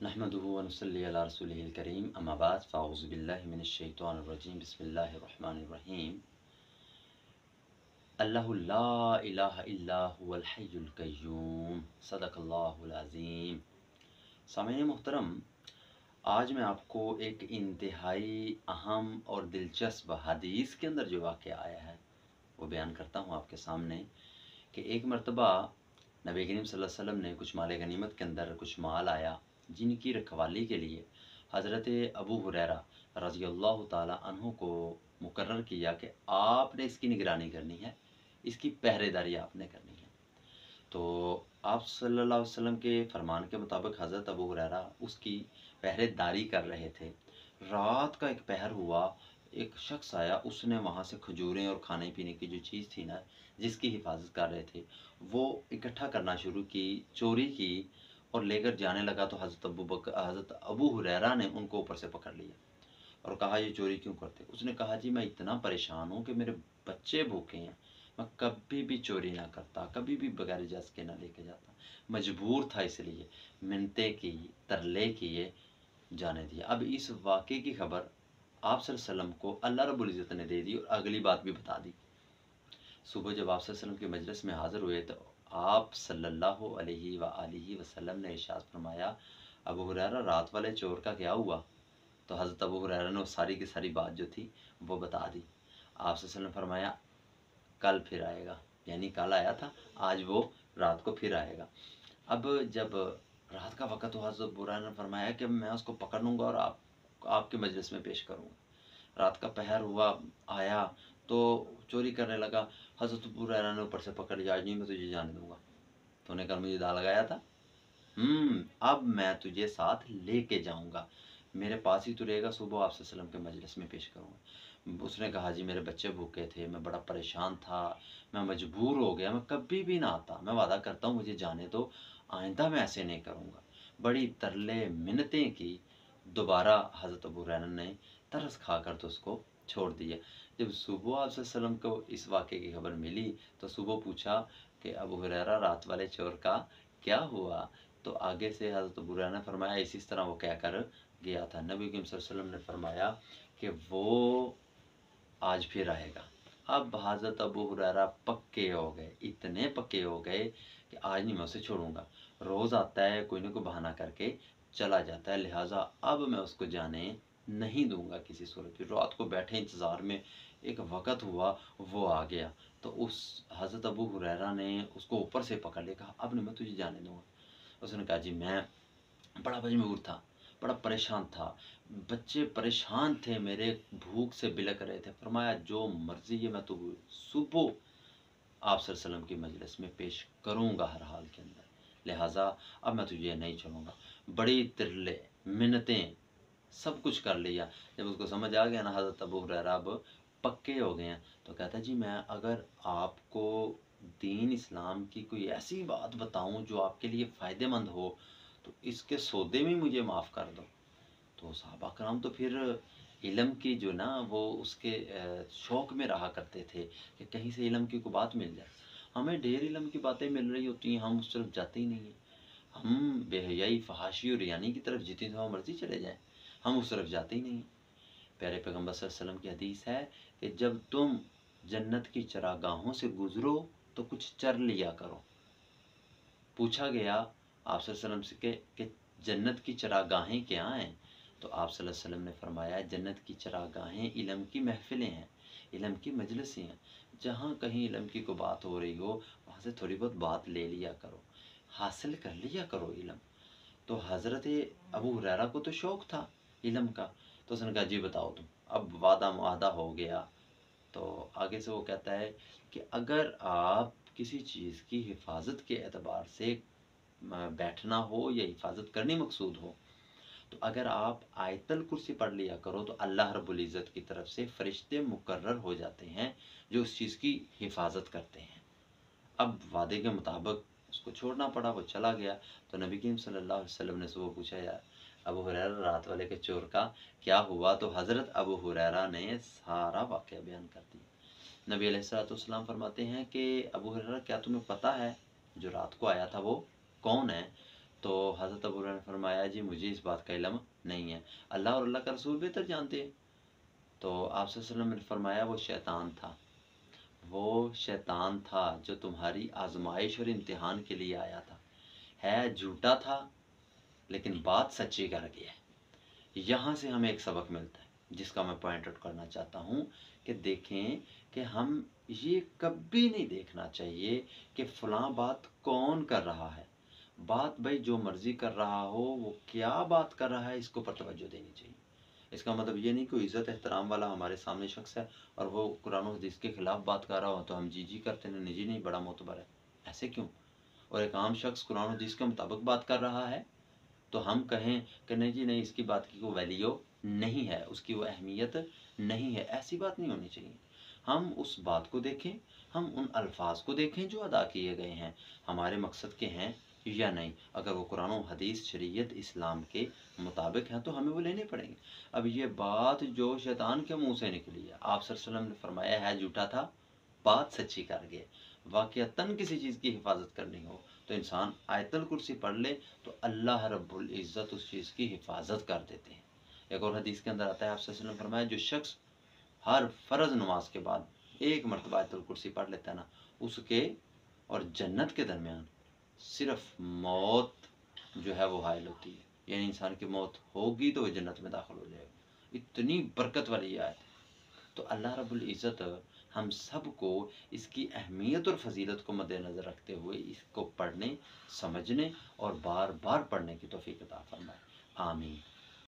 नहमदुहु व नुसल्ली अला रसूलिहिल करीम अम्मा बाद फ़अऊज़ु बिल्लाहि मिनश शैतानिर रजीम बिस्मिल्लाहिर रहमानिर रहीम। अल्लाहु ला इलाहा इल्ला हुवल हय्युल क़य्यूम सदक़ल्लाहुल अज़ीम। सामईन मुहतरम, आज मैं आपको एक इंतहाई अहम और दिलचस्प हदीस के अंदर जो वाक़या आया है वो बयान करता हूँ आपके सामने कि एक मरतबा नबी करीम सल्लल्लाहु अलैहि वसल्लम ने कुछ माल गनीमत के अंदर कुछ माल आया जिनकी रखवाली के लिए हज़रत अबू हुरैरा रज़ी अल्लाह ताला अन्हु को मुकर्रर किया कि आपने इसकी निगरानी करनी है, इसकी पहरेदारी आपने करनी है। तो आप सल्लल्लाहु अलैहि वसल्लम के फरमान के मुताबिक हज़रत अबू हुरैरा उसकी पहरेदारी कर रहे थे। रात का एक पहर हुआ, एक शख्स आया, उसने वहाँ से खजूरें और खाने पीने की जो चीज़ थी ना जिसकी हिफाजत कर रहे थे वो इकट्ठा करना शुरू की, चोरी की और लेकर जाने लगा। तो हज़रत अबू हुरैरा ने उनको ऊपर से पकड़ लिया और कहा, ये चोरी क्यों करते? उसने कहा, जी मैं इतना परेशान हूँ कि मेरे बच्चे भूखे हैं, मैं कभी भी चोरी ना करता, कभी भी बगैर इजाज़त के ना लेके जाता, मजबूर था इसलिए मिन्नतें की, तरले किए, जाने दिया। अब इस वाक़े की खबर आप सल्लल्लाहु अलैहि वसल्लम को अल्लाह रब्बुल इज़्ज़त ने दे दी और अगली बात भी बता दी। सुबह जब आप सल्लल्लाहु अलैहि वसल्लम के मजलिस में हाज़िर हुए तो आप सल्लल्लाहु अलैहि वसल्लम ने इरशाद फरमाया, अबू हुरैरा रात वाले चोर का क्या हुआ? तो हज़रत अबू हुरैरा ने सारी की सारी बात जो थी वो बता दी। आप सल्लल्लाहु अलैहि वसल्लम फरमाया, कल फिर आएगा, यानी कल आया था, आज वो रात को फिर आएगा। अब जब रात का वक़्त हुआ तो बुरा ने फरमाया कि मैं उसको पकड़ लूँगा और आपके मजलिस में पेश करूँगा। रात का पहर हुआ, आया तो चोरी करने लगा। हज़रत अबू हुरैरा ने ऊपर से पकड़ लिया, आज नहीं मैं तुझे जाने दूँगा, तूने कल मुझे दाल लगाया था, अब मैं तुझे साथ लेके जाऊँगा, मेरे पास ही तू रहेगा, सुबह आप सल्लल्लाहु अलैहि वसल्लम के मजलिस में पेश करूँगा। उसने कहा, जी मेरे बच्चे भूखे थे, मैं बड़ा परेशान था, मैं मजबूर हो गया, मैं कभी भी ना आता, मैं वादा करता हूँ मुझे जाने दो, आइंदा मैं ऐसे नहीं करूँगा। बड़ी तरले मिन्नतें की, दोबारा हज़रत अबू हुरैरा ने तरस खाकर तो उसको छोड़ दिया। जब सुबह आप सल्लल्लाहु अलैहि वसल्लम को इस वाक़े की खबर मिली तो सुबह पूछा कि अबू हुरैरा रात वाले चोर का क्या हुआ? तो आगे से हज़रत अबू हुरैरा ने फरमाया, इसी तरह वो कहकर गया था। नबी करीम सल्लल्लाहु अलैहि वसल्लम ने फरमाया कि वो आज फिर आएगा। अब हज़रत अबू हुरैरा पक्के हो गए, इतने पक्के हो गए कि आज नहीं मैं उसे छोड़ूंगा। रोज़ आता है, कोई ना कोई बहाना करके चला जाता है, लिहाजा अब मैं उसको जाने नहीं दूंगा किसी सूरत में। रात को बैठे इंतज़ार में, एक वक़्त हुआ वो आ गया तो उस हज़रत अबू हुरैरा ने उसको ऊपर से पकड़ लिया, कहा अब नहीं मैं तुझे जाने दूंगा। उसने कहा, जी मैं बड़ा मजबूर था, बड़ा परेशान था, बच्चे परेशान थे मेरे, भूख से बिलक रहे थे। फरमाया, जो मर्जी है मैं तो सुबह आप सल्लल्लाहु अलैहि वसल्लम की मजलिस में पेश करूँगा हर हाल के अंदर, लिहाजा अब मैं तुझे नहीं छोड़ूंगा। बड़ी तिरले मिन्नतें सब कुछ कर लिया। जब उसको समझ आ गया ना हज़रत अबू हुरैरा अब पक्के हो गए हैं तो कहता है, जी मैं अगर आपको दीन इस्लाम की कोई ऐसी बात बताऊं जो आपके लिए फ़ायदेमंद हो तो इसके सौदे में मुझे माफ़ कर दो। तो सहाबा कराम तो फिर इल्म की जो ना वो उसके शौक़ में रहा करते थे कि कहीं से इल्म की कोई बात मिल जाए। हमें ढेर इल्म की बातें मिल रही होती हैं, हम उस तरफ जाते ही नहीं हैं। हम बेहयाई, फहाशी और रियानी की तरफ जितनी दफ़ा मर्जी चले जाएं, हम उस तरफ जाते ही नहीं हैं। प्यारे पैगम्बर सल्लल्लाहु अलैहि वसल्लम की हदीस है कि जब तुम जन्नत की चरागाहों से गुज़रो तो कुछ चर लिया करो। पूछा गया आप सल्लल्लाहु अलैहि वसल्लम से कि जन्नत की चरागाहें क्या हैं? तो आप सल्लल्लाहु अलैहि वसल्लम ने फरमाया, जन्नत की चरागाहें इल्म की महफ़िलें हैं, इल्म की मजलिसें हैं। जहाँ कहीं इल्म की कोई बात हो रही हो वहाँ से थोड़ी बहुत बात ले लिया करो, हासिल कर लिया करो इल्म। तो हज़रत अबू हुरैरा को तो शौक़ था इल्म का, तो उसने कहा, जी बताओ तुम। अब वादा मुआहदा हो गया। तो आगे से वो कहता है कि अगर आप किसी चीज़ की हिफाजत के एतबार से बैठना हो या हिफाजत करनी मकसूद हो तो अगर आप आयतल कुर्सी पढ़ लिया करो तो अल्लाह रब्बुल इज़्ज़त की तरफ से फरिश्ते मुकर्रर हो जाते हैं जो उस चीज़ की हिफाजत करते हैं। अब वादे के मुताबिक उसको छोड़ना पड़ा, वो चला गया। तो नबी करीम सल्लल्लाहु अलैहि वसल्लम ने सुबह पूछा, यार अबू हुरैरा रात वाले के चोर का क्या हुआ? तो हज़रत अबू हुरैरा ने सारा वाक़या बयान कर दिया। नबी अलैहिस्सलाम फरमाते हैं कि अबू हुरैरा क्या तुम्हें पता है जो रात को आया था वो कौन है? تو حضرت ابو ہریرہ نے فرمایا جی مجھے اس بات کا علم نہیں ہے، اللہ اور اللہ کا رسول بہتر جانتے ہیں۔ تو آپ صلی اللہ علیہ وسلم نے فرمایا وہ شیطان تھا، وہ شیطان تھا جو تمہاری آزمائش اور امتحان کے لیے آیا تھا، ہے جھوٹا تھا لیکن بات سچی کر گیا ہے۔ یہاں سے ہمیں ایک سبق ملتا ہے جس کا میں پوائنٹ آؤٹ کرنا چاہتا ہوں کہ دیکھیں کہ ہم یہ کبھی نہیں دیکھنا چاہیے کہ فلاں بات کون کر رہا ہے، بات بھائی جو مرضی کر رہا ہو، وہ کیا بات کر رہا ہے اس کو پر توجہ دینی چاہیے۔ اس کا مطلب یہ نہیں کوئی عزت احترام والا ہمارے سامنے شخص ہے اور وہ قرآن و حدیث کے خلاف بات کر رہا ہو تو ہم جی جی کرتے ہیں نہیں جی نہیں بڑا معتبر ہے، ایسے کیوں؟ اور ایک عام شخص قرآن و حدیث کے مطابق بات کر رہا ہے تو ہم کہیں کہ نہیں جی نہیں اس کی بات کی کوئی ویلیو نہیں ہے، اس کی وہ اہمیت نہیں ہے، ایسی بات نہیں ہونی چاہیے۔ ہم اس بات کو دیکھیں، ہم ان الفاظ کو دیکھیں جو ادا کیے گئے ہیں ہمارے مقصد کے ہیں یا نہیں، اگر وہ قرآن و حدیث شریعت اسلام کے مطابق ہیں تو ہمیں وہ لینے پڑیں گے۔ اب یہ بات جو شیطان کے منہ سے نکلی ہے، آپ صلی اللہ علیہ وسلم نے فرمایا ہے جھوٹا تھا، بات سچی کر گئے، واقعتاً کسی چیز کی حفاظت کرنی ہو تو انسان آیت الکرسی پڑھ لے تو اللہ رب العزت اس چیز کی حفاظت کر دیتے ہیں۔ ایک اور حدیث کے اندر آتا ہے آپ صلی اللہ علیہ وسلم نے فرمایا جو شخص ہر فرض نماز کے بعد ایک مرتبہ آیت الکرسی پڑھ لیتا ہے نا، اس کے اور جنت کے درمیان صرف موت جو ہے وہ حائل ہوتی ہے، یعنی انسان کی موت ہوگی تو وہ جنت میں داخل ہو جائے گا۔ اتنی برکت والی آیت ہے۔ تو اللہ رب العزت ہم سب کو اس کی اہمیت اور فضیلت کو مد نظر رکھتے ہوئے اس کو پڑھنے، سمجھنے اور بار بار پڑھنے کی توفیق عطا فرمائے، آمین۔